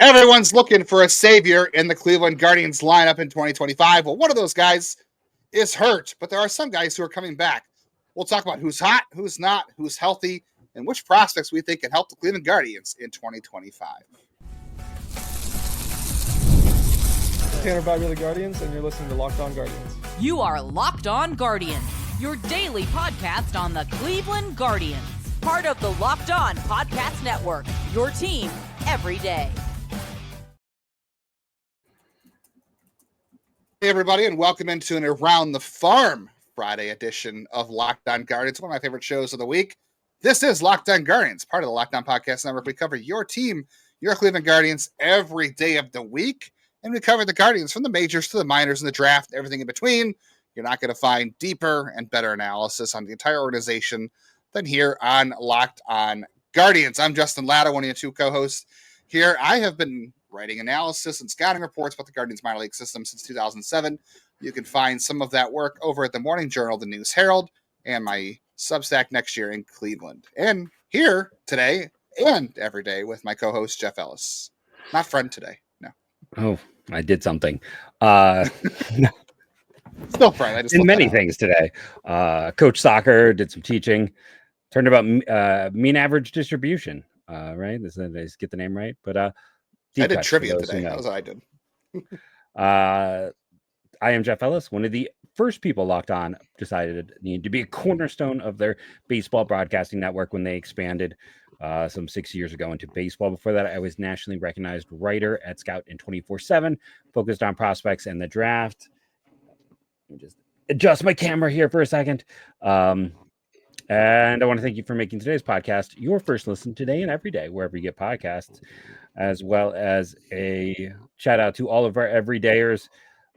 Everyone's looking for a savior in the Cleveland Guardians lineup in 2025. Well, one of those guys is hurt, but there are some guys who are coming back. We'll talk about who's hot, who's not, who's healthy, and which prospects we think can help the Cleveland Guardians in 2025. Tanner Bobby of the Guardians, and you're listening to Locked On Guardians. You are Locked On Guardians, your daily podcast on the Cleveland Guardians. Part of the Locked On Podcast Network, your team every day. Hey, everybody, and welcome into an Around the Farm Friday edition of Locked On Guardians, one of my favorite shows of the week. This is Locked On Guardians, part of the Locked On Podcast Network. We cover your team, your Cleveland Guardians, every day of the week. And we cover the Guardians from the majors to the minors and the draft, everything in between. You're not going to find deeper and better analysis on the entire organization than here on Locked On Guardians. I'm Justin Lada, one of your two co-hosts here. I have been writing analysis and scouting reports about the Guardians minor league system since 2007. You can find some of that work over at the Morning Journal, the News Herald, and my Substack next year in Cleveland. And here today and every day with my co-host, Jeff Ellis. Not friend today, no. Oh, I did something. Still friend. I just in many things today. Coach soccer, did some teaching, turned about mean average distribution. Right? Did I get the name right? But I did trivia today. That was what I did. I am Jeff Ellis, one of the first people Locked On decided need to be a cornerstone of their baseball broadcasting network when they expanded some 6 years ago into baseball. Before that, I was nationally recognized writer at Scout and 24/7, focused on prospects and the draft. Let me just adjust my camera here for a second. And I want to thank you for making today's podcast your first listen today and every day, wherever you get podcasts, as well as a shout out to all of our everydayers.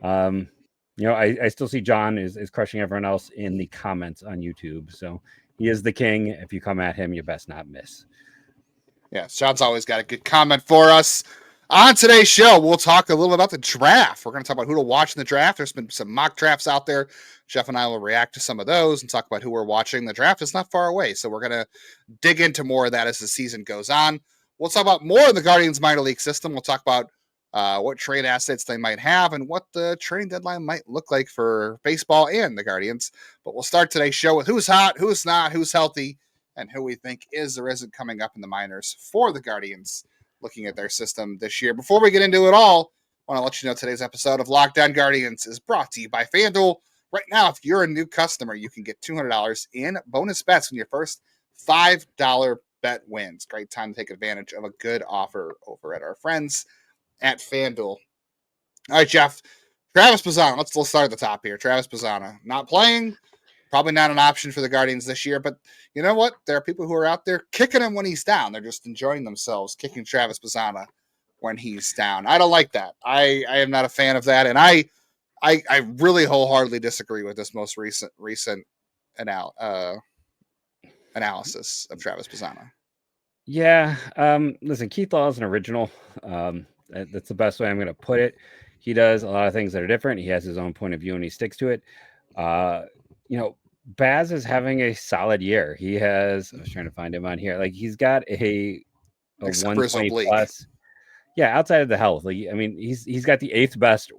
I still see John is crushing everyone else in the comments on YouTube. So he is the king. If you come at him, you best not miss. Yeah, John's always got a good comment for us. On today's show, we'll talk a little about the draft. We're going to talk about who to watch in the draft. There's been some mock drafts out there. Jeff and I will react to some of those and talk about who we're watching. The draft is not far away, so we're going to dig into more of that as the season goes on. We'll talk about more of the Guardians minor league system. We'll talk about what trade assets they might have and what the trading deadline might look like for baseball and the Guardians. But we'll start today's show with who's hot, who's not, who's healthy, and who we think is or isn't coming up in the minors for the Guardians, looking at their system this year. Before we get into it all, I want to let you know today's episode of Locked On Guardians is brought to you by FanDuel. Right now, if you're a new customer, you can get $200 in bonus bets when your first $5 bet wins. Great time to take advantage of a good offer over at our friends at FanDuel. All right, Jeff. Travis Bazzana. Let's start at the top here. Travis Bazzana not playing. Probably not an option for the Guardians this year, but you know what? There are people who are out there kicking him when he's down. They're just enjoying themselves kicking Travis Bazzana when he's down. I don't like that. I am not a fan of that, and I really wholeheartedly disagree with this most recent analysis of Travis Bazzana. Yeah. Listen, Keith Law is an original. That's the best way I'm going to put it. He does a lot of things that are different. He has his own point of view and he sticks to it. Baz is having a solid year. He has, I was trying to find him on here. Like he's got a 120 plus. Yeah. Outside of the health, he's got the 8th best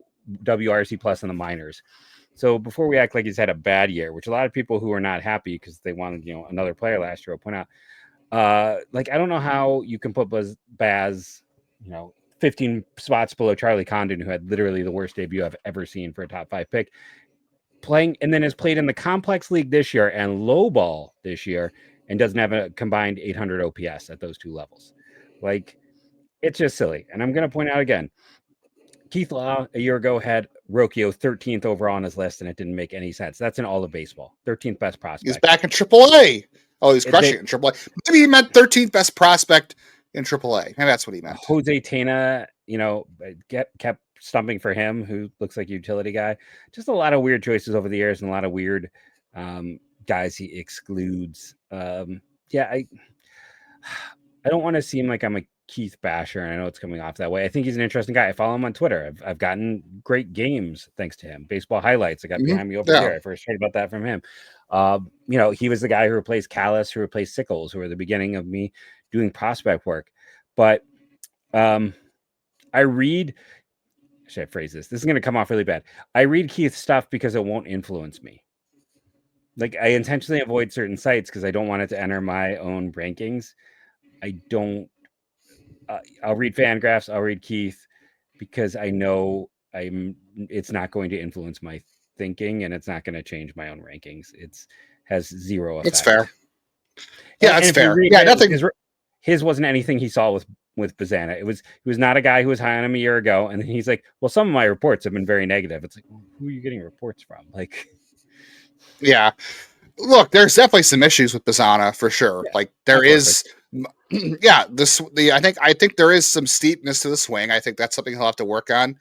WRC plus in the minors. So before we act like he's had a bad year, which a lot of people who are not happy because they wanted, another player last year will point out, I don't know how you can put Baz, 15 spots below Charlie Condon, who had literally the worst debut I've ever seen for a top 5 pick, playing, and then has played in the complex league this year and low ball this year and doesn't have a combined 800 OPS at those two levels. It's just silly. And I'm going to point out again, Keith Law a year ago had Rocchio 13th overall on his list, and it didn't make any sense. That's in all of baseball. 13th best prospect. He's back in AAA. Oh, he's crushing it in AAA. Maybe he meant 13th best prospect in AAA. Maybe that's what he meant. Jose Tena, kept stumping for him, who looks like a utility guy. Just a lot of weird choices over the years and a lot of weird guys he excludes. I don't want to seem like I'm a Keith basher, and I know it's coming off that way. I think he's an interesting guy. I follow him on Twitter. I've gotten great games thanks to him. Baseball highlights I got behind me over here. I first heard about that from him. He was the guy who replaced Callis, who replaced Sickles, who were the beginning of me doing prospect work. But should I phrase this? This is going to come off really bad. I read Keith's stuff because it won't influence me. Like, I intentionally avoid certain sites because I don't want it to enter my own rankings. I don't. I'll read Fangraphs. I'll read Keith because I know it's not going to influence my thinking, and it's not going to change my own rankings. Has zero effect. That's fair. Yeah, that's fair. Yeah, nothing. His wasn't anything he saw with Bazzana. He was not a guy who was high on him a year ago, and then he's like, well, some of my reports have been very negative. It's like, well, who are you getting reports from? Like, yeah, look, there's definitely some issues with Bazzana for sure. Yeah, like there is, yeah. I think there is some steepness to the swing. I think that's something he'll have to work on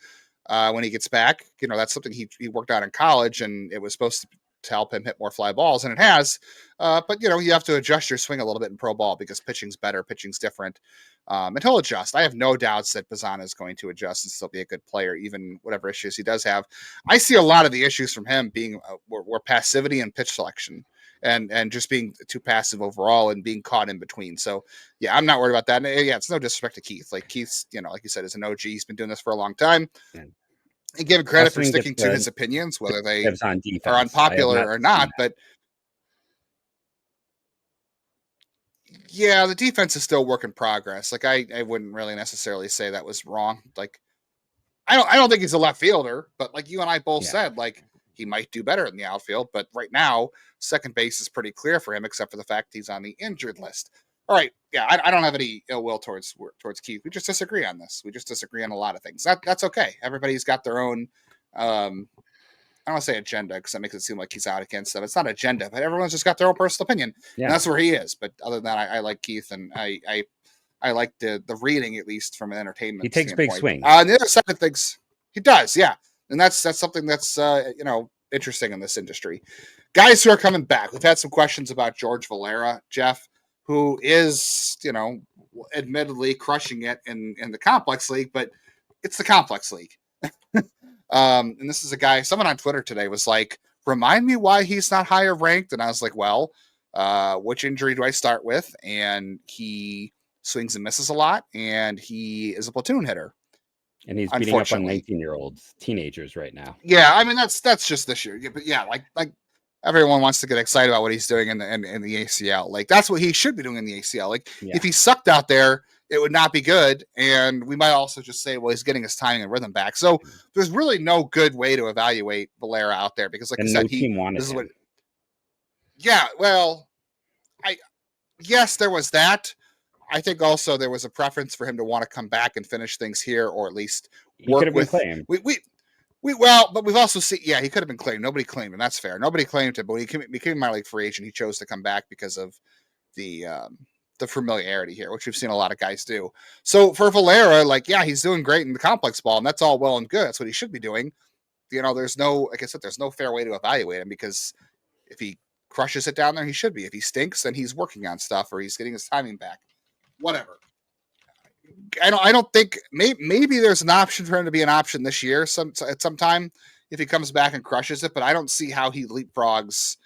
when he gets back. You know, that's something he worked on in college, and it was supposed to help him hit more fly balls, and it has. But you know, you have to adjust your swing a little bit in pro ball because pitching's better, pitching's different, and he'll adjust. I have no doubts that Bazzana is going to adjust and still be a good player, even whatever issues he does have. I see a lot of the issues from him being were passivity and pitch selection, and just being too passive overall and being caught in between. So yeah, I'm not worried about that. And, yeah, it's no disrespect to Keith. Like Keith's, you know, like you said, is an OG. He's been doing this for a long time. And give him credit for sticking to his opinions, whether they are unpopular or not. But yeah, the defense is still work in progress. Like I wouldn't really necessarily say that was wrong. Like I don't think he's a left fielder, but like you and I both said, like he might do better in the outfield. But right now, second base is pretty clear for him, except for the fact he's on the injured list. All right, yeah, I don't have any ill will towards Keith. We just disagree on this. We just disagree on a lot of things. That's okay. Everybody's got their own. I don't want to say agenda because that makes it seem like he's out against them. It's not agenda, but everyone's just got their own personal opinion, and that's where he is. But other than that, I like Keith, and I like the reading, at least from an entertainment. He takes standpoint. Big swings. On the other side of things, he does, yeah, and that's something that's interesting in this industry. Guys who are coming back. We've had some questions about George Valera, Jeff, who is, admittedly crushing it in the complex league, but it's the complex league. And this is a guy, someone on Twitter today was like, remind me why he's not higher ranked. And I was like, well, which injury do I start with? And he swings and misses a lot, and he is a platoon hitter. And he's beating up on 19-year-olds, teenagers right now. Yeah, I mean, that's just this year. But yeah, like everyone wants to get excited about what he's doing in the ACL. Like that's what he should be doing in the ACL. Like if he sucked out there, it would not be good. And we might also just say, well, he's getting his timing and rhythm back. So there's really no good way to evaluate Valera out there because, like I said, yeah, well, yes, there was that. I think also there was a preference for him to want to come back and finish things here, or at least work with. But we've also seen, he could have been claimed. Nobody claimed him. That's fair. Nobody claimed him, but he became a minor league free agent. He chose to come back because of the familiarity here, which we've seen a lot of guys do. So for Valera, he's doing great in the complex ball, and that's all well and good. That's what he should be doing. There's no, like I said, there's no fair way to evaluate him because if he crushes it down there, he should be. If he stinks, then he's working on stuff or he's getting his timing back. Whatever. I don't think maybe there's an option for him to be an option this year at some time if he comes back and crushes it, but I don't see how he leapfrogs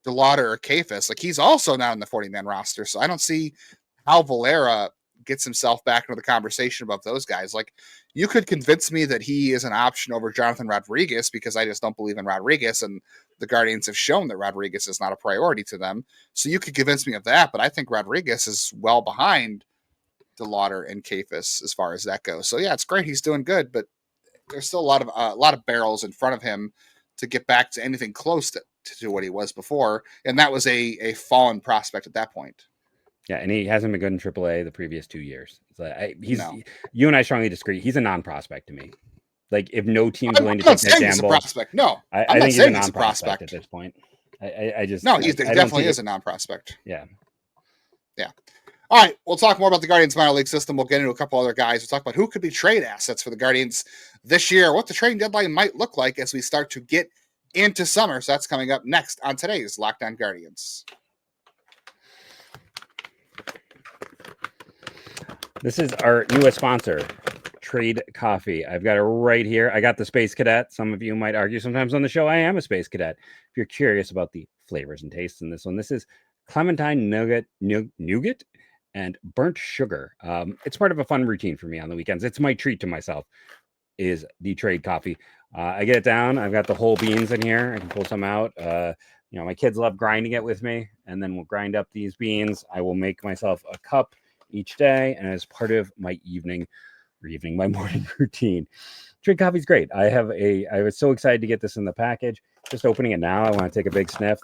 the Lada or Kafis. Like he's also not in the 40-man roster, so I don't see how Valera gets himself back into the conversation above those guys. Like you could convince me that he is an option over Johnathan Rodriguez because I just don't believe in Rodriguez, and the Guardians have shown that Rodriguez is not a priority to them. So you could convince me of that, but I think Rodriguez is well behind the Lada and Kafis as far as that goes. So yeah, it's great. He's doing good, but there's still a lot of barrels in front of him to get back to anything close to what he was before. And that was a fallen prospect at that point. Yeah. And he hasn't been good in AAA the previous 2 years. You and I strongly disagree. He's a non-prospect to me. Like if no team's willing to take that gamble. Prospect. No, I think he's a non-prospect at this point. He definitely is a non-prospect. Yeah. Yeah. All right, we'll talk more about the Guardians minor league system. We'll get into a couple other guys. We'll talk about who could be trade assets for the Guardians this year, what the trading deadline might look like as we start to get into summer. So that's coming up next on today's Locked On Guardians. This is our newest sponsor, Trade Coffee. I've got it right here. I got the Space Cadet. Some of you might argue sometimes on the show I am a Space Cadet. If you're curious about the flavors and tastes in this one, this is Clementine Nougat and burnt sugar. It's part of a fun routine for me on the weekends. It's my treat to myself, is the trade coffee. I get it down. I've got the whole beans in here. I can pull some out. My kids love grinding it with me, and then we'll grind up these beans. I will make myself a cup each day, and as part of my my morning routine. Trade coffee's great. I was so excited to get this in the package. Just opening it now, I want to take a big sniff.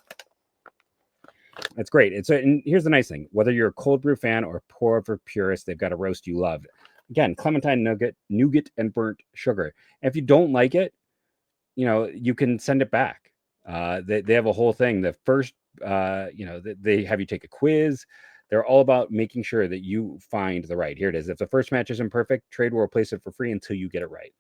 That's great. And here's the nice thing: whether you're a cold brew fan or pour over purist, they've got a roast you love. Again, clementine, nougat, and burnt sugar. And if you don't like it, you can send it back. They have a whole thing. The first, they have you take a quiz. They're all about making sure that you find the right. Here it is. If the first match isn't perfect, Trade will replace it for free until you get it right.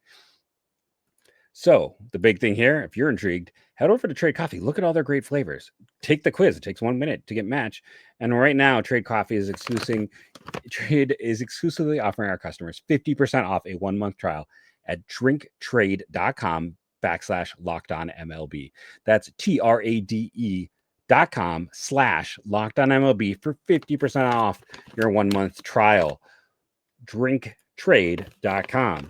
So the big thing here, if you're intrigued, head over to Trade Coffee. Look at all their great flavors. Take the quiz. It takes 1 minute to get matched. And right now, Trade Coffee is exclusively offering our customers 50% off a 1-month trial at drinktrade.com/LockedOnMLB. That's TRADE.com/LockedOnMLB for 50% off your 1-month trial. Drinktrade.com.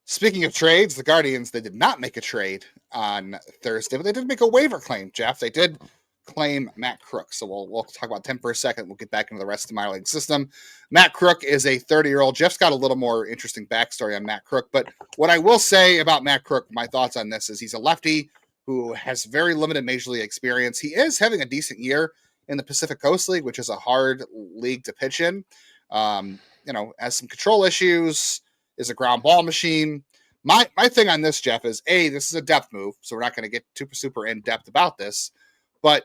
Speaking of trades, the Guardians, they did not make a trade on Thursday, but they did make a waiver claim, Jeff. They did claim Matt Crook. So we'll talk about him for a second. We'll get back into the rest of the minor league system. Matt Crook is a 30-year-old. Jeff's got a little more interesting backstory on Matt Crook. But what I will say about Matt Crook, my thoughts on this is he's a lefty who has very limited major league experience. He is having a decent year in the Pacific Coast League, which is a hard league to pitch in. Has some control issues, is a ground ball machine. My thing on this, Jeff, is this is a depth move, so we're not going to get super in depth about this. But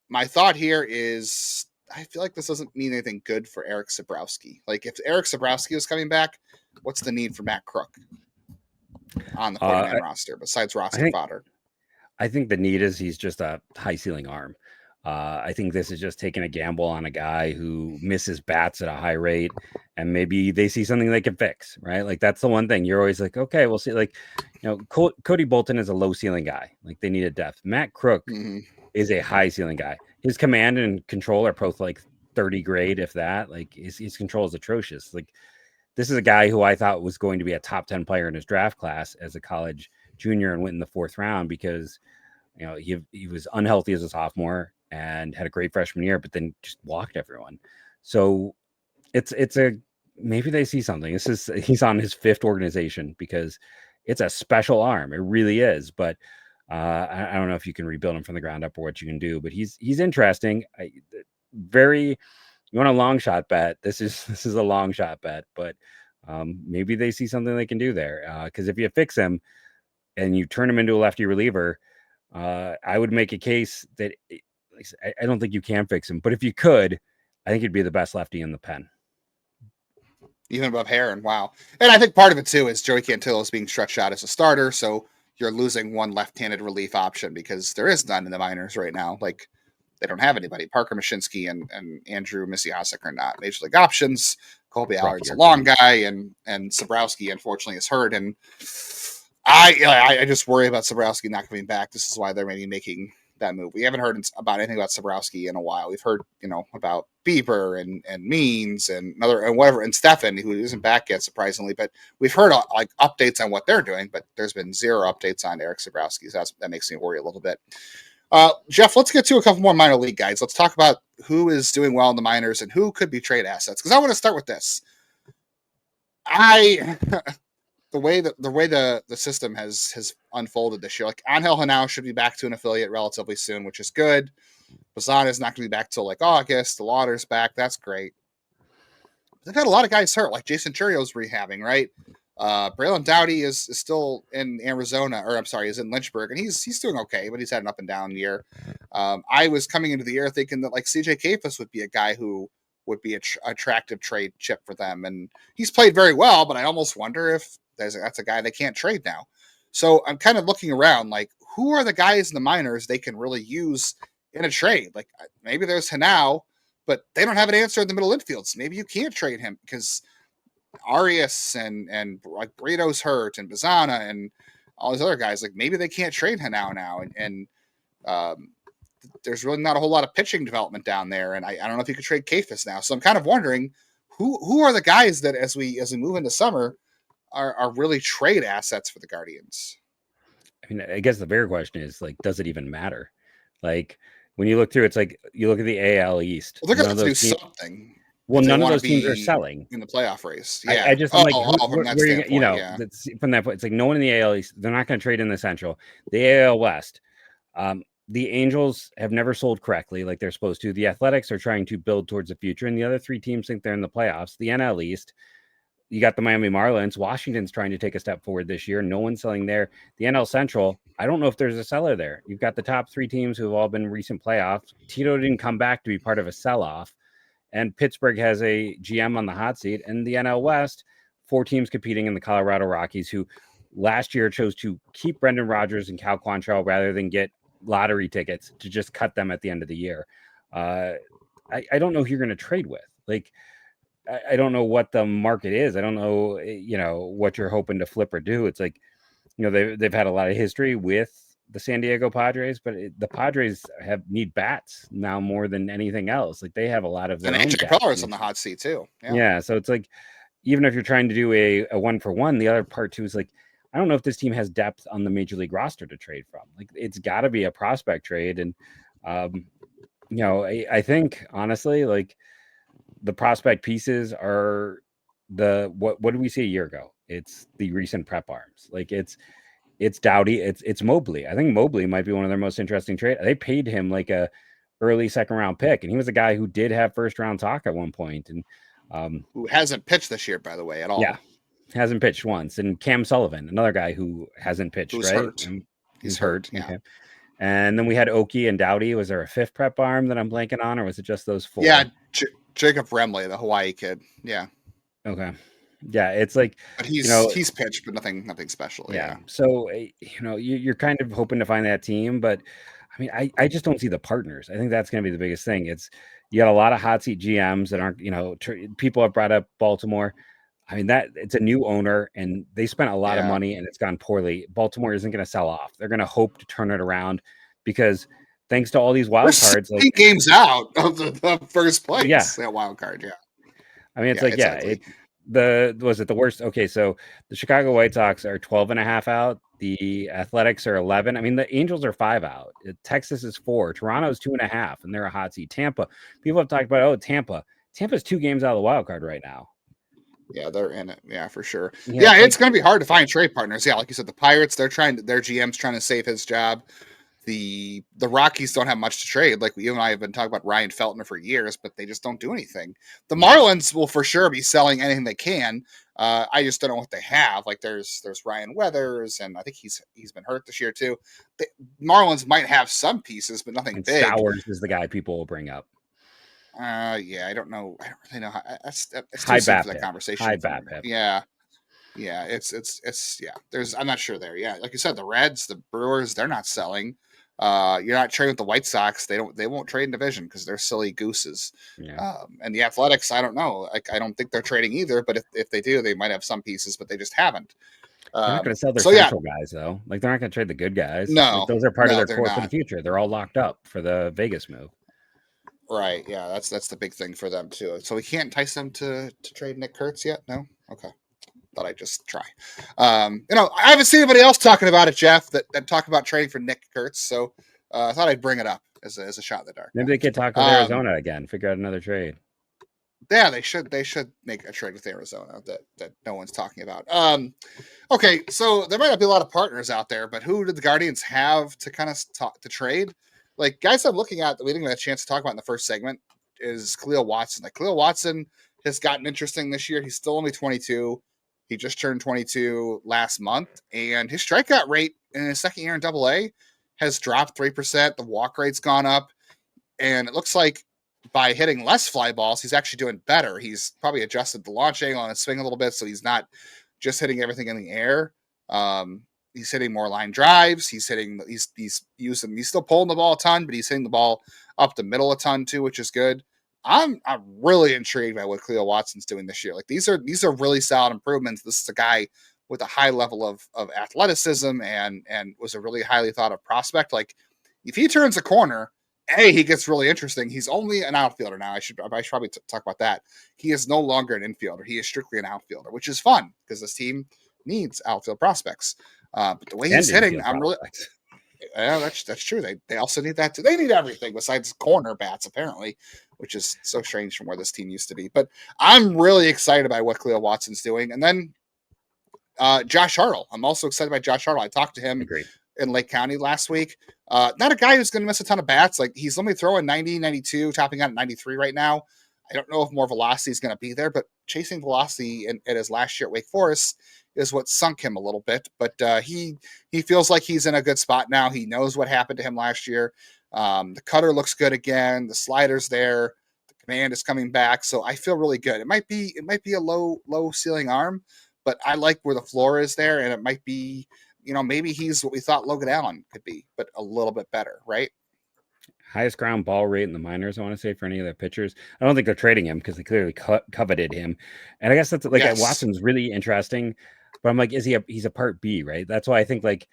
my thought here is I feel like this doesn't mean anything good for Eric Sabrowski. Like if Eric Sabrowski was coming back, what's the need for Matt Crook on the 40-man roster besides roster fodder? I think the need is he's just a high ceiling arm. I think this is just taking a gamble on a guy who misses bats at a high rate, and maybe they see something they can fix, right? Like that's the one thing you're always like, okay, we'll see. Like, Cody Bolton is a low ceiling guy. Like they need a depth. Matt Crook is a high ceiling guy. His command and control are both like 30 grade, if that. Like his control is atrocious. Like this is a guy who I thought was going to be a top 10 player in his draft class as a college junior and went in the 4th round because he was unhealthy as a sophomore and had a great freshman year, but then just walked everyone. So maybe they see something. He's on his 5th organization because it's a special arm. It really is. But I don't know if you can rebuild him from the ground up or what you can do, but he's interesting. You want a long shot bet. This is a long shot bet, but maybe they see something they can do there. Because if you fix him and you turn him into a lefty reliever, I would make a case that I don't think you can fix him, but if you could, I think he'd be the best lefty in the pen. Even above Heron, wow. And I think part of it too is Joey Cantillo is being stretched out as a starter, so you're losing one left-handed relief option because there is none in the minors right now. Like they don't have anybody. Parker Mashinsky and Andrew Misiasek are not major league options. Colby Allard's a long guy, and Sabrowski unfortunately is hurt. And I just worry about Sabrowski not coming back. This is why they're maybe making that move. We haven't heard about anything about Sabrowski in a while. We've heard, about Bieber and Means and whatever, and Stefan, who isn't back yet, surprisingly. But we've heard like updates on what they're doing, but there's been zero updates on Eric Sabrowski. So that makes me worry a little bit. Jeff, let's get to a couple more minor league guys. Let's talk about who is doing well in the minors and who could be trade assets. Because I want to start with this. The way the system has unfolded this year, like Angel Hanau should be back to an affiliate relatively soon, which is good. Bazzana is not going to be back till like August. The Lauder's back. That's great. They've had a lot of guys hurt, like Jason Churio's rehabbing, right? Braylon Dowdy is still in Arizona, or I'm sorry, is in Lynchburg, and he's doing okay, but he's had an up and down year. I was coming into the year thinking that like CJ Kafis would be a guy who would be an attractive trade chip for them, and he's played very well, but I almost wonder if that's a guy they can't trade now. So I'm kind of looking around, like who are the guys in the minors they can really use in a trade? Like maybe there's Hanau, but they don't have an answer in the middle infield. So maybe you can't trade him because Arias and like Brito's hurt and Bazzana and all these other guys. Like maybe they can't trade Hanau now. And There's really not a whole lot of pitching development down there, and I don't know if you could trade Kafis now. So I'm kind of wondering who are the guys that as we move into summer are really trade assets for the Guardians. I mean, I guess the bigger question is like, does it even matter? Like when you look through, it's like you look at the AL East. Well, they're going to do something. Well, none of those teams are selling in the playoff race. Yeah, I just I'm like, from that standpoint, that's from that point, it's like no one in the AL East. They're not going to trade in the Central, the AL West. The Angels have never sold correctly like they're supposed to. The Athletics are trying to build towards the future, and the other three teams think they're in the playoffs. The NL East, you got the Miami Marlins. Washington's trying to take a step forward this year. No one's selling there. The NL Central, I don't know if there's a seller there. You've got the top three teams who have all been recent playoffs. Tito didn't come back to be part of a sell-off. And Pittsburgh has a GM on the hot seat. And the NL West, four teams competing in the Colorado Rockies, who last year chose to keep Brendan Rodgers and Cal Quantrill rather than get lottery tickets to just cut them at the end of the year. I don't know who you're going to trade with. Like, I don't know what the market is. I don't know, what you're hoping to flip or do. It's like, they've had a lot of history with the San Diego Padres, but the Padres need bats now more than anything else. Like they have a lot of their own bats. On the hot seat too. Yeah. So it's like, even if you're trying to do a 1-for-1, the other part too is like, I don't know if this team has depth on the major league roster to trade from. Like it's got to be a prospect trade. And, I think honestly, like the prospect pieces are what did we see a year ago? It's the recent prep arms. Like it's Doughty. It's Mobley. I think Mobley might be one of their most interesting trade. They paid him like a early second round pick. And he was a guy who did have first round talk at one point. And, who hasn't pitched this year, by the way, at all. Yeah. Hasn't pitched once. And Cam Sullivan, another guy who hasn't pitched, Who's right? Hurt. He's hurt. Yeah. Okay. And then we had Oki and Doughty. Was there a fifth prep arm that I'm blanking on, or was it just those four? Yeah, Jacob Remley, the Hawaii kid. Yeah. Okay. Yeah, it's like, but he's pitched, but nothing special. Yeah. So you're kind of hoping to find that team, but I mean, I just don't see the partners. I think that's going to be the biggest thing. You got a lot of hot seat GMs that aren't, people have brought up Baltimore. I mean, it's a new owner and they spent a lot of money and it's gone poorly. Baltimore isn't going to sell off. They're going to hope to turn it around because thanks to all these wild cards, like games out of the first place. Yeah. That wild card. Yeah. I mean, it's was it the worst? Okay. So the Chicago White Sox are 12.5 out. The Athletics are 11. I mean, the Angels are 5 out. Texas is 4. Toronto's 2.5 and they're a hot seat. Tampa, people have talked about, Tampa's 2 games out of the wild card right now. Yeah, they're in it. Yeah, for sure. Yeah, it's going to be hard to find trade partners. Yeah, like you said, the Pirates, their GM's trying to save his job. The Rockies don't have much to trade. Like you and I have been talking about Ryan Feltner for years, but they just don't do anything. The Marlins will for sure be selling anything they can. I just don't know what they have. Like there's Ryan Weathers, and I think he's been hurt this year too. The Marlins might have some pieces, but nothing big. Stowers is the guy people will bring up. I don't know. I don't really know how. It's high too soon for BABIP. that conversation. High BABIP. Yeah. It's There's I'm not sure there. Yeah, like you said, the Reds, the Brewers, they're not selling. You're not trading with the White Sox. They won't trade in division because they're silly gooses. Yeah. And the Athletics, I don't know. I don't think they're trading either. But if they do, they might have some pieces, but they just haven't. They're not going to sell their central guys though. Like they're not going to trade the good guys. No, like, those are part of their core for the future. They're all locked up for the Vegas move. Right. Yeah. That's the big thing for them too. So we can't entice them to trade Nick Kurtz yet. No. Okay. Thought I'd just try. I haven't seen anybody else talking about it, Jeff, that talk about trading for Nick Kurtz. So I thought I'd bring it up as a shot in the dark. Maybe they could talk with Arizona again, figure out another trade. Yeah, they should make a trade with Arizona that no one's talking about. Okay, so there might not be a lot of partners out there, but who did the Guardians have to kind of to trade? Like guys I'm looking at that we didn't get a chance to talk about in the first segment is Kahlil Watson. Like Kahlil Watson has gotten interesting this year. He's still only 22. He just turned 22 last month, and his strikeout rate in his second year in AA has dropped 3%. The walk rate's gone up, and it looks like by hitting less fly balls, he's actually doing better. He's probably adjusted the launch angle on his swing a little bit, so he's not just hitting everything in the air. He's hitting more line drives. He's still pulling the ball a ton, but he's hitting the ball up the middle a ton too, which is good. I'm really intrigued by what Kahlil Watson's doing this year. Like these are really solid improvements. This is a guy with a high level of athleticism and was a really highly thought of prospect. Like, If he turns a corner, he gets really interesting. He's only an outfielder now. I should probably talk about that. He is no longer an infielder. He is strictly an outfielder, which is fun because this team needs outfield prospects. But the way he's hitting, I'm really. Yeah, that's true. They also need that too. They need everything besides corner bats, apparently, which is so strange from where this team used to be. But I'm really excited by what Kahlil Watson's doing. And then Josh Hartle. I'm also excited by Josh Hartle. I talked to him in Lake County last week. Not a guy who's going to miss a ton of bats. Like he's only throwing 90, 92, topping out at 93 right now. I don't know if more velocity is going to be there, but chasing velocity at his last year at Wake Forest is what sunk him a little bit. But he feels like he's in a good spot now. He knows what happened to him last year. The cutter looks good again. The slider's there. The command is coming back. So I feel really good. It might be a low ceiling arm, but I like where the floor is there, and it might be, maybe he's what we thought Logan Allen could be, but a little bit better, right? Highest ground ball rate in the minors, I want to say, for any of their pitchers. I don't think they're trading him because they clearly coveted him. And I guess that's like Watson's really interesting, but I'm like, he's a part B, right? That's why I think like,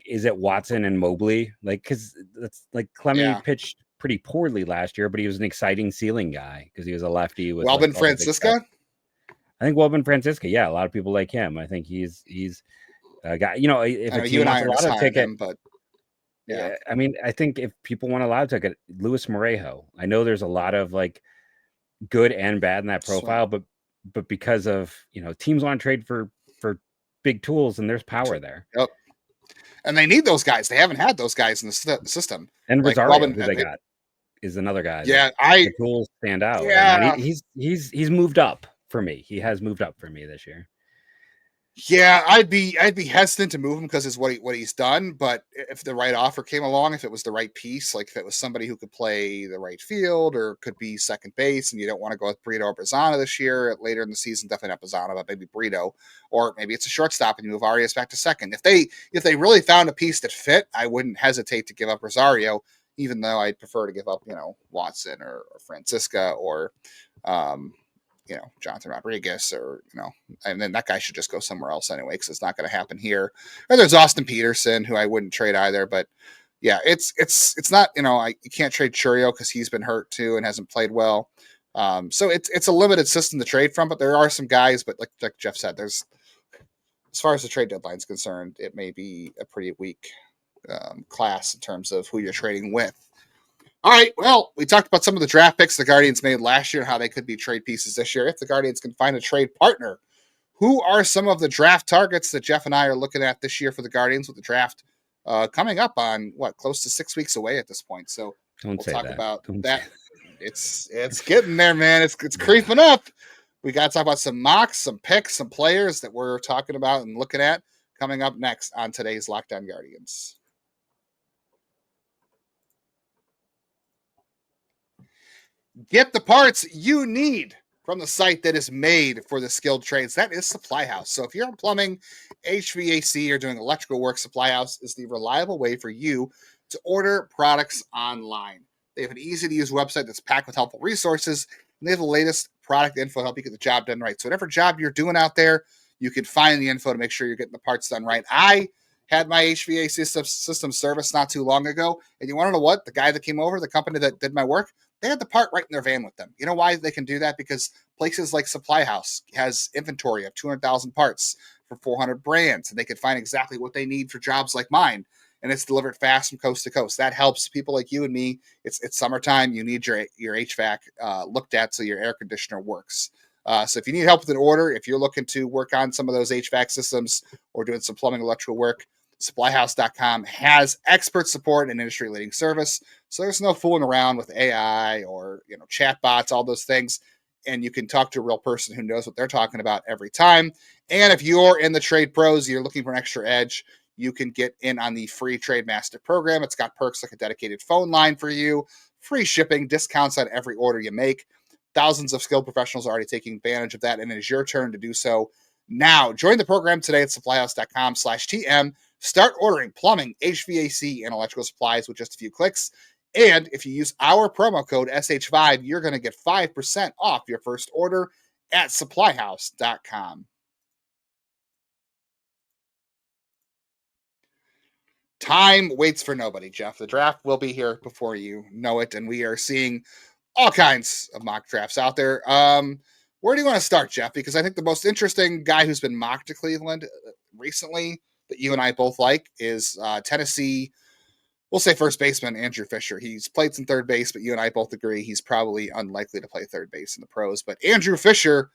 is it Watson and Mobley? Like, because that's like Clemmy pitched pretty poorly last year, but he was an exciting ceiling guy because he was a lefty with Welbin Francisca. I think Welbin Francisca. Yeah, a lot of people like him. I think he's a guy. If a team wants a lot of ticket, but yeah, I mean, I think if people want a lot of ticket, Luis Morejo. I know there's a lot of like good and bad in that profile, but because of teams want to trade for big tools, and there's power there. Yep. And they need those guys. They haven't had those guys in the system. And Rosario, who they got, is another guy. Yeah, the tools stand out. Yeah, he's moved up for me. He has moved up for me this year. Yeah, I'd be hesitant to move him because it's what he's done. But if the right offer came along, if it was the right piece, like if it was somebody who could play the right field or could be second base, and you don't want to go with Brito or Bazzana this year, later in the season, definitely not Bazzana, but maybe Brito, or maybe it's a shortstop and you move Arias back to second. If they really found a piece that fit, I wouldn't hesitate to give up Rosario, even though I'd prefer to give up Watson or Francisca or Johnathan Rodriguez, or and then that guy should just go somewhere else anyway, because it's not going to happen here. And there's Austin Peterson, who I wouldn't trade either, but yeah, it's not, you can't trade Churio because he's been hurt too and hasn't played well. So it's a limited system to trade from, but there are some guys, but like Jeff said, there's, as far as the trade deadline is concerned, it may be a pretty weak class in terms of who you're trading with. All right, well, we talked about some of the draft picks the Guardians made last year and how they could be trade pieces this year if the Guardians can find a trade partner. Who are some of the draft targets that Jeff and I are looking at this year for the Guardians, with the draft coming up on, close to 6 weeks away at this point? So we'll talk about that. It's getting there, man. It's creeping up. We got to talk about some mocks, some picks, some players that we're talking about and looking at coming up next on today's Locked On Guardians. Get the parts you need from the site that is made for the skilled trades. That is Supply House. So if you're in plumbing, HVAC, or doing electrical work, Supply House is the reliable way for you to order products online. They have an easy-to-use website that's packed with helpful resources, and they have the latest product info to help you get the job done right. So whatever job you're doing out there, you can find the info to make sure you're getting the parts done right. I had my HVAC system service not too long ago, and you want to know what? The guy that came over, the company that did my work, they had the part right in their van with them. You know why they can do that? Because places like Supply House has inventory of 200,000 parts for 400 brands, and they can find exactly what they need for jobs like mine, and it's delivered fast from coast to coast. That helps people like you and me. It's summertime. You need your HVAC looked at so your air conditioner works. So if you need help with an order, if you're looking to work on some of those HVAC systems or doing some plumbing, electrical work, SupplyHouse.com has expert support and industry-leading service. So there's no fooling around with AI or chat bots, all those things. And you can talk to a real person who knows what they're talking about every time. And if you're in the trade pros, you're looking for an extra edge, you can get in on the free Trade Master program. It's got perks like a dedicated phone line for you, free shipping, discounts on every order you make. Thousands of skilled professionals are already taking advantage of that, and it is your turn to do so now. Join the program today at supplyhouse.com/TM. Start ordering plumbing, HVAC, and electrical supplies with just a few clicks. And if you use our promo code SH5, you're going to get 5% off your first order at supplyhouse.com. time waits for nobody, Jeff. The draft will be here before you know it, and we are seeing all kinds of mock drafts out there. Where do you want to start, Jeff? Because I think the most interesting guy who's been mocked to Cleveland recently that you and I both like is Tennessee. We'll say first baseman Andrew Fisher. He's played some third base, but you and I both agree he's probably unlikely to play third base in the pros. But Andrew Fisher,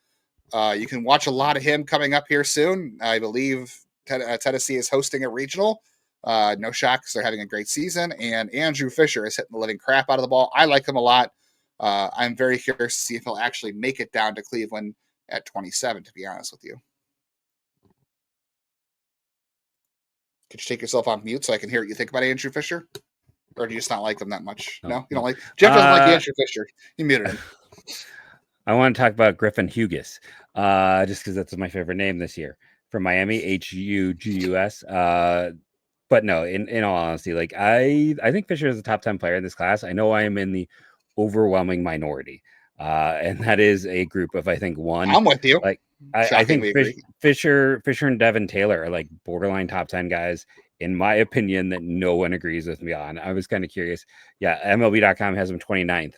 you can watch a lot of him coming up here soon. I believe Tennessee is hosting a regional. No shock because they're having a great season. And Andrew Fisher is hitting the living crap out of the ball. I like him a lot. I'm very curious to see if he'll actually make it down to Cleveland at 27, to be honest with you. Could you take yourself off mute so I can hear what you think about Andrew Fisher? Or do you just not like him that much? No? You don't like Jeff doesn't like Andrew Fisher. He muted him. I want to talk about Griffin Hughes, just because that's my favorite name this year from Miami, Hugus. But no, in all honesty, like I think Fisher is a top 10 player in this class. I know I am in the overwhelming minority, and that is a group of I think one. I'm with you. Like I think Fisher and Devin Taylor are like borderline top 10 guys, in my opinion, that no one agrees with me on. I was kind of curious. Yeah, MLB.com has him 29th.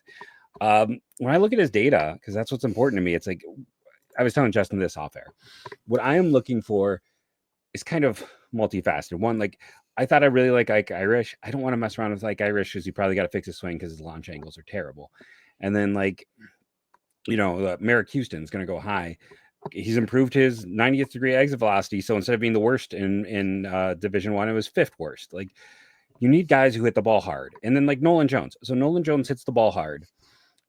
When I look at his data, because that's what's important to me, it's like I was telling Justin this off air. What I am looking for is kind of multifaceted. One, like I thought I really like Ike Irish. I don't want to mess around with Ike Irish because he probably got to fix his swing because his launch angles are terrible. And then like, Merrick Houston's going to go high. He's improved his 90th degree exit velocity. So instead of being the worst in Division I, it was 5th worst. Like you need guys who hit the ball hard. And then like Nolan Jones. So Nolan Jones hits the ball hard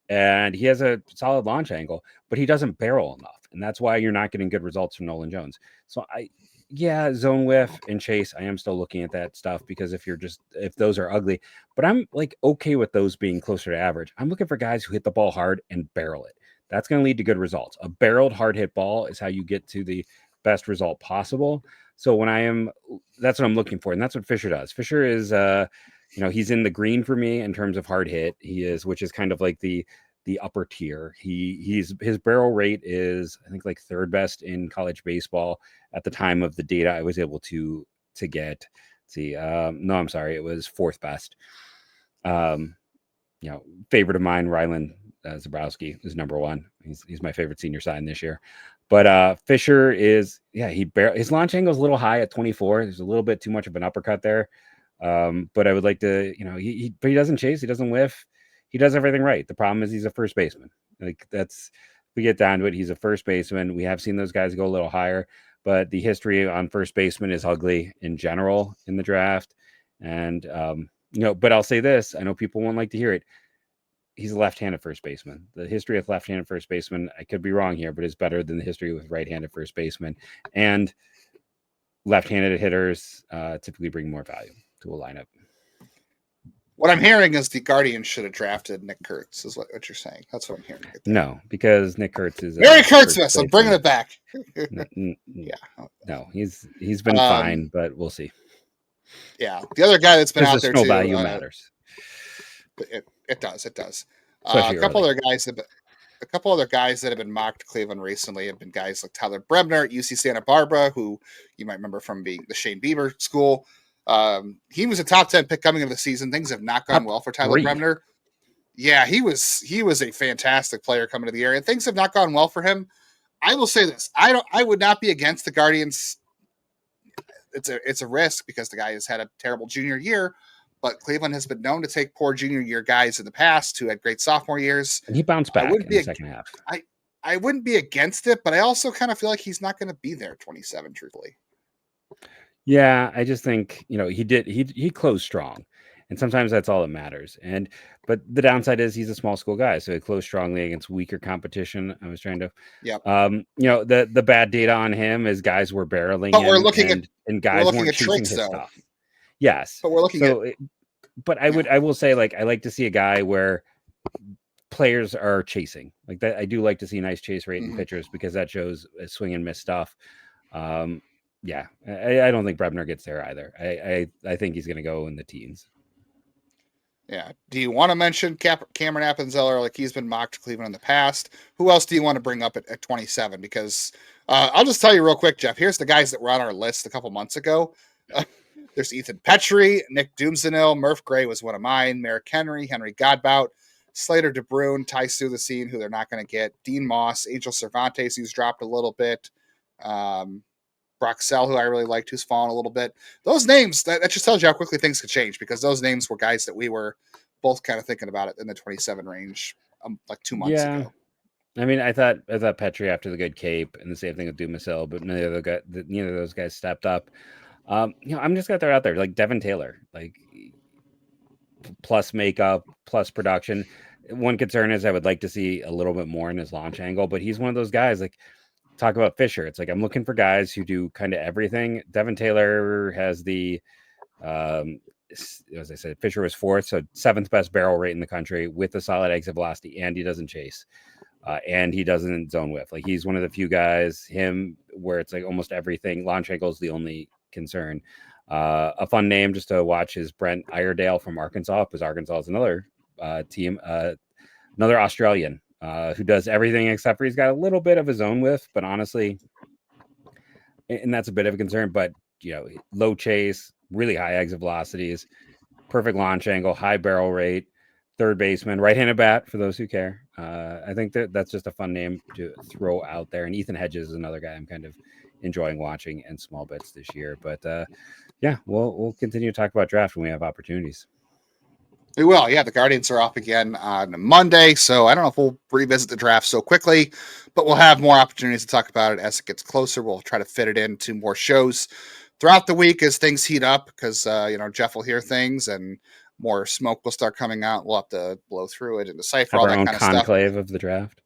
and he has a solid launch angle, but he doesn't barrel enough. And that's why you're not getting good results from Nolan Jones. So zone whiff and chase, I am still looking at that stuff because if those are ugly, but I'm like okay with those being closer to average. I'm looking for guys who hit the ball hard and barrel it. That's going to lead to good results. A barreled hard hit ball is how you get to the best result possible. So that's what I'm looking for. And that's what Fisher does. Fisher is, he's in the green for me in terms of hard hit. He is, which is kind of like the upper tier. His barrel rate is, I think, like 3rd best in college baseball at the time of the data I was able to get. No, I'm sorry. It was 4th best. Favorite of mine, Ryland Zabrowski is number 1. He's my favorite senior sign this year. But Fisher is, his launch angle is a little high at 24. There's a little bit too much of an uppercut there. But I would like to, but he doesn't chase, he doesn't whiff. He does everything right. The problem is he's a first baseman. Like we get down to it. He's a first baseman. We have seen those guys go a little higher, but the history on first baseman is ugly in general in the draft. And, but I'll say this, I know people won't like to hear it. He's a left-handed first baseman. The history of left-handed first baseman, I could be wrong here, but it's better than the history with right-handed first baseman. And left-handed hitters typically bring more value to a lineup. What I'm hearing is the Guardians should have drafted Nick Kurtz, is what you're saying. That's what I'm hearing. No, because Nick Kurtz is Merry Kurtzmas. I'm bringing it back. No, he's been fine, but we'll see. Yeah, the other guy that's been out there too. Value matters. It does. A couple other guys that have been mocked to Cleveland recently have been guys like Tyler Bremner at UC Santa Barbara, who you might remember from being the Shane Bieber school. He was a top 10 pick coming into the season. Things have not gone well for Tyler Bremner. Yeah, he was a fantastic player coming to the year, and things have not gone well for him. I will say this: I would not be against the Guardians. It's a risk because the guy has had a terrible junior year, but Cleveland has been known to take poor junior year guys in the past who had great sophomore years. And he bounced back in the second half. I wouldn't be against it, but I also kind of feel like he's not going to be there at 27, truthfully. Yeah, I just think, he closed strong, and sometimes that's all that matters. But the downside is he's a small school guy, so he closed strongly against weaker competition. I was trying to, the bad data on him is guys were barreling, but we're looking at guys we're looking weren't at chasing tricks, his though. stuff. Yes, but we're looking at. But I will say, like, I like to see a guy where players are chasing like that. I do like to see nice chase rate in pitchers because that shows swing and miss stuff. Yeah, I don't think Bremner gets there either. I think he's going to go in the teens. Yeah. Do you want to mention Cameron Appenzeller? Like he's been mocked to Cleveland in the past. Who else do you want to bring up at 27? Because I'll just tell you real quick, Jeff. Here's the guys that were on our list a couple months ago. There's Ethan Petrie, Nick Doomsanil, Murph Gray was one of mine, Merrick Henry, Henry Godbout, Slater DeBrune, Ty Suthasine, who they're not going to get, Dean Moss, Angel Cervantes, who's dropped a little bit, Brock Sell, who I really liked, who's fallen a little bit. Those names, that just tells you how quickly things could change, because those names were guys that we were both kind of thinking about it in the 27 range like 2 months ago. I mean, I thought Petrie after the good Cape, and the same thing with Dumasil, but neither of those guys stepped up. I'm just gonna throw it out there, like Devin Taylor, like plus makeup, plus production. One concern is I would like to see a little bit more in his launch angle, but he's one of those guys. Like, talk about Fisher, it's like I'm looking for guys who do kind of everything. Devin Taylor has the as I said, Fisher was 4th, so 7th best barrel rate in the country with a solid exit velocity, and he doesn't chase. And he doesn't zone whiff. Like, he's one of the few guys, where it's like almost everything. Launch angle is the only concern. A fun name just to watch is Brent Iredale from Arkansas, because Arkansas is another team, another Australian who does everything except for he's got a little bit of a zone whiff, but honestly, and that's a bit of a concern, but low chase, really high exit velocities, perfect launch angle, high barrel rate, third baseman, right-handed bat for those who care. I think that's just a fun name to throw out there. And Ethan Hedges is another guy I'm kind of enjoying watching in small bits this year. But we'll continue to talk about draft when we have opportunities. We will. Yeah, the Guardians are off again on Monday, so I don't know if we'll revisit the draft so quickly, but we'll have more opportunities to talk about it as it gets closer. We'll try to fit it into more shows throughout the week as things heat up, because Jeff will hear things and more smoke will start coming out. We'll have to blow through it and decipher all that kind of stuff. Conclave of the draft.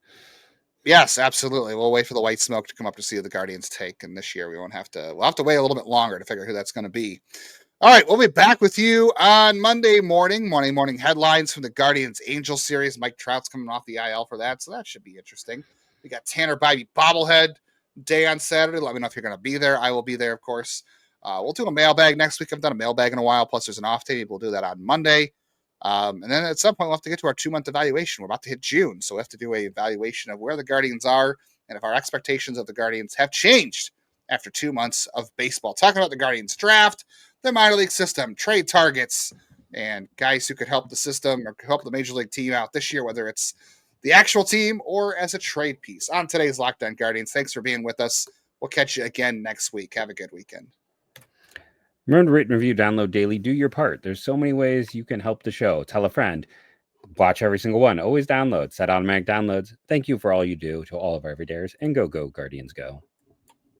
Yes, absolutely. We'll wait for the white smoke to come up to see who the Guardians take, and this year we'll have to wait a little bit longer to figure out who that's going to be. All right, we'll be back with you on Monday morning headlines from the Guardians Angels series. Mike Trout's coming off the IL for that, so that should be interesting. We got Tanner Bybee bobblehead day on Saturday. Let me know if you're going to be there. I will be there, of course. We'll do a mailbag next week. I haven't done a mailbag in a while, plus there's an off day. We'll do that on Monday. And then at some point, we'll have to get to our 2-month evaluation. We're about to hit June, so we have to do a evaluation of where the Guardians are and if our expectations of the Guardians have changed after 2 months of baseball. Talking about the Guardians draft, the minor league system, trade targets, and guys who could help the system or help the major league team out this year, whether it's the actual team or as a trade piece. On today's Locked On Guardians, thanks for being with us. We'll catch you again next week. Have a good weekend. Remember to rate and review, download daily, do your part. There's so many ways you can help the show. Tell a friend. Watch every single one. Always download. Set automatic downloads. Thank you for all you do to all of our everydayers. And go Guardians, go.